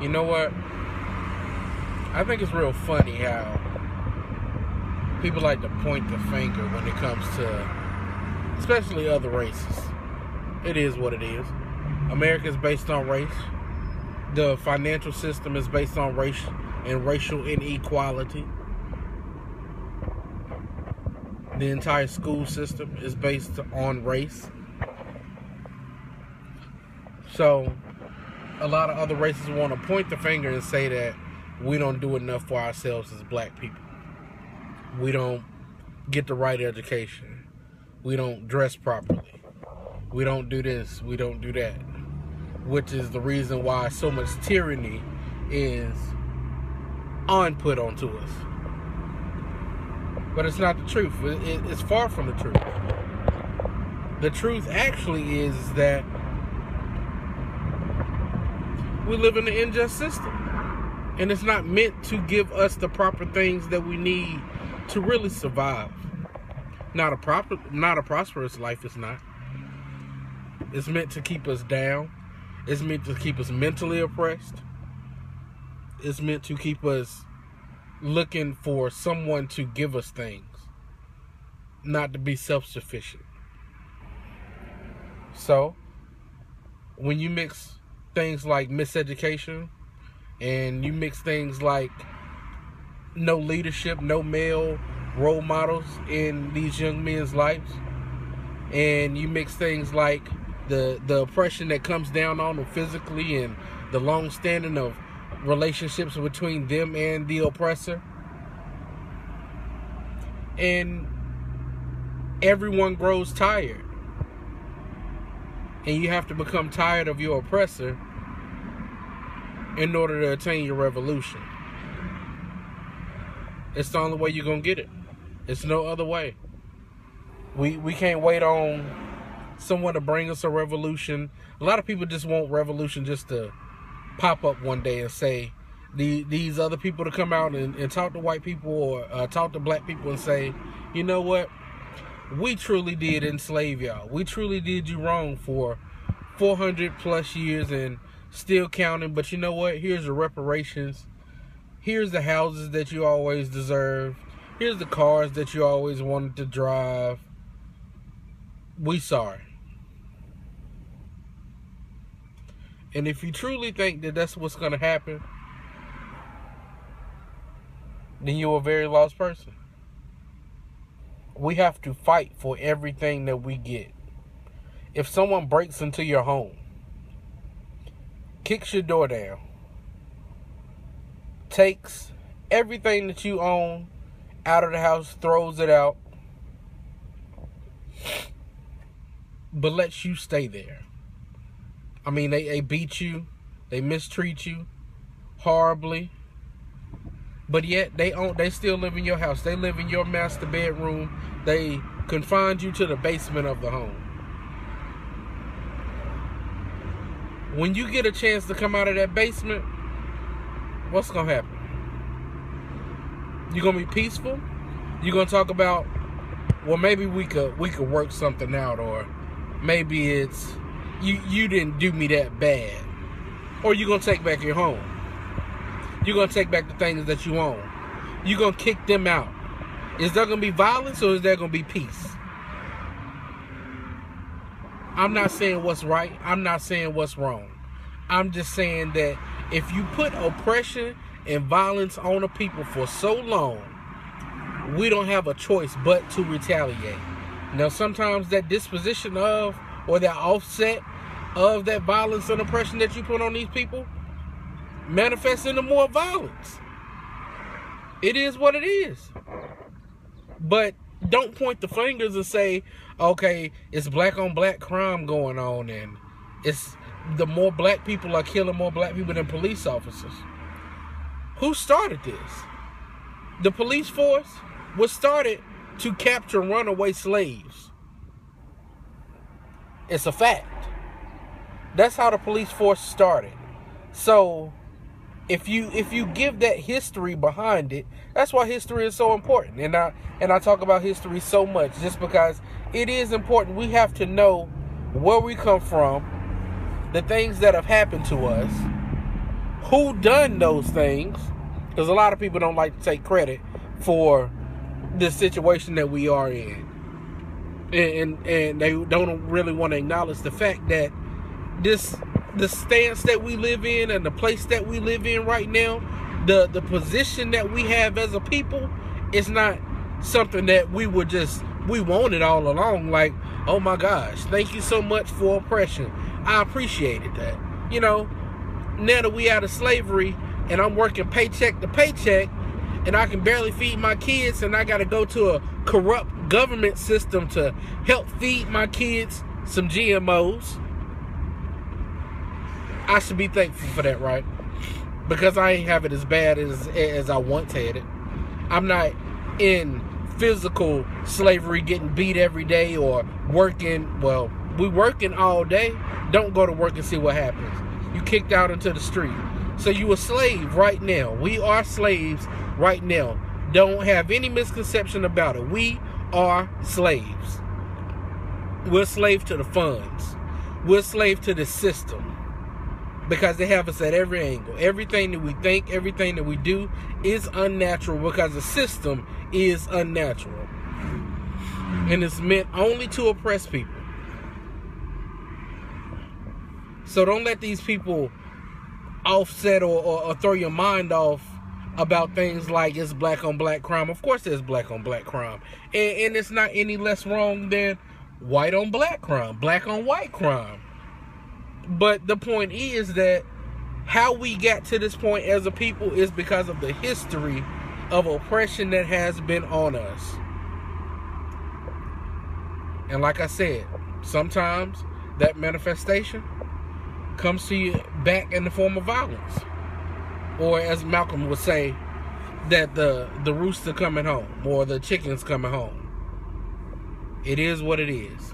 You know what? I think it's real funny how people like to point the finger when it comes to, especially other races. It is what it is. America is based on race. The financial system is based on race and racial inequality. The entire school system is based on race. So, a lot of other races want to point the finger and say that we don't do enough for ourselves as black people. We don't get the right education. We don't dress properly. We don't do this. We don't do that. Which is the reason why so much tyranny is put onto us. But it's not the truth. It's far from the truth. The truth actually is that we live in an unjust system. And it's not meant to give us the proper things that we need to really survive. Not a prosperous life, it's not. It's meant to keep us down. It's meant to keep us mentally oppressed. It's meant to keep us looking for someone to give us things, not to be self-sufficient. So, when you mix things like miseducation, and you mix things like no leadership, no male role models in these young men's lives, and you mix things like the oppression that comes down on them physically and the long standing of relationships between them and the oppressor, and everyone grows tired, and you have to become tired of your oppressor in order to attain your revolution. It's the only way you're gonna get it. It's no other way. We can't wait on someone to bring us a revolution. A lot of people just want revolution just to pop up one day and say, these other people to come out and talk to white people or talk to black people and say, you know what? We truly did enslave y'all. We truly did you wrong for 400 plus years and still counting. But you know what? Here's the reparations. Here's the houses that you always deserved. Here's the cars that you always wanted to drive. We sorry. And if you truly think that that's what's going to happen, then you're a very lost person. We have to fight for everything that we get. If someone breaks into your home, kicks your door down, takes everything that you own out of the house, throws it out, but lets you stay there. I mean, they beat you, they mistreat you horribly, but yet they still live in your house. They live in your master bedroom. They confined you to the basement of the home. When you get a chance to come out of that basement, what's going to happen? You're going to be peaceful? You're going to talk about, well, maybe we could work something out, or maybe it's, you didn't do me that bad. Or you're going to take back your home. You're going to take back the things that you own. You're going to kick them out. Is there going to be violence, or is there going to be peace? I'm not saying what's right. I'm not saying what's wrong. I'm just saying that if you put oppression and violence on a people for so long, we don't have a choice but to retaliate. Now, sometimes that disposition of, or that offset of that violence and oppression that you put on these people manifests into more violence. It is what it is. But don't point the fingers and say, okay, it's black on black crime going on, and it's the more black people are killing more black people than police officers. Who started this? The police force was started to capture runaway slaves. It's a fact. That's how the police force started. So if you give that history behind it, that's why history is so important. And I talk about history so much just because it is important. We have to know where we come from, the things that have happened to us, who done those things, because a lot of people don't like to take credit for the situation that we are in. And they don't really want to acknowledge the fact that the stance that we live in and the place that we live in right now, the position that we have as a people, is not something that we wanted all along. Like, oh my gosh, thank you so much for oppression. I appreciated that. You know, now that we out of slavery and I'm working paycheck to paycheck and I can barely feed my kids and I got to go to a corrupt government system to help feed my kids some GMOs, I should be thankful for that, right? Because I ain't have it as bad as I once had it. I'm not in physical slavery, getting beat every day, or working. Well, we working all day. Don't go to work and see what happens. You kicked out into the street. So you a slave right now. We are slaves right now. Don't have any misconception about it. We are slaves. We're slaves to the funds. We're slaves to the system. Because they have us at every angle. Everything that we think, everything that we do is unnatural because the system is unnatural. And it's meant only to oppress people. So don't let these people offset or throw your mind off about things like it's black on black crime. Of course there's black on black crime. And it's not any less wrong than white on black crime, black on white crime. But the point is that how we got to this point as a people is because of the history of oppression that has been on us. And like I said, sometimes that manifestation comes to you back in the form of violence. Or as Malcolm would say, that the rooster coming home or the chickens coming home. It is what it is.